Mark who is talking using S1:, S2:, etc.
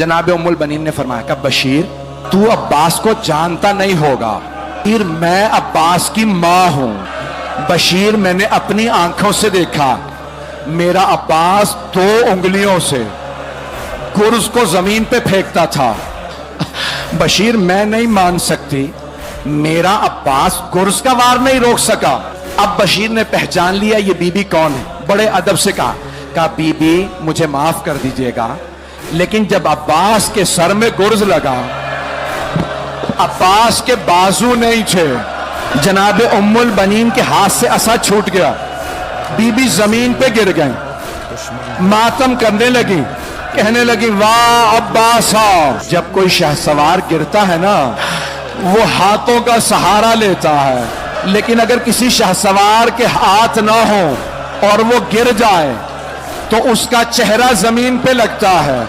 S1: जनाब उम्मुल बनीन ने फरमाया कि बशीर तू अब्बास को जानता नहीं होगा, फिर मैं अब्बास की माँ हूं। बशीर मैंने अपनी आंखों से देखा, मेरा अब्बास 2 उंगलियों से गुर्ज को जमीन पे फेंकता था। बशीर मैं नहीं मान सकती, मेरा अब्बास गुर्ज का वार नहीं रोक सका। अब बशीर ने पहचान लिया ये बीबी कौन है, बड़े अदब से कहा बीबी मुझे माफ कर दीजिएगा, लेकिन जब अब्बास के सर में गुर्ज लगा, अब्बास के बाजू नहीं थे, जनाब उम्मुल बनीन के हाथ से असा छूट गया, बीबी जमीन पे गिर गई, मातम करने लगी, कहने लगी वाह अब्बास। जब कोई शहसवार गिरता है ना, वो हाथों का सहारा लेता है, लेकिन अगर किसी शहसवार के हाथ ना हो और वो गिर जाए तो उसका चेहरा जमीन पे लगता है।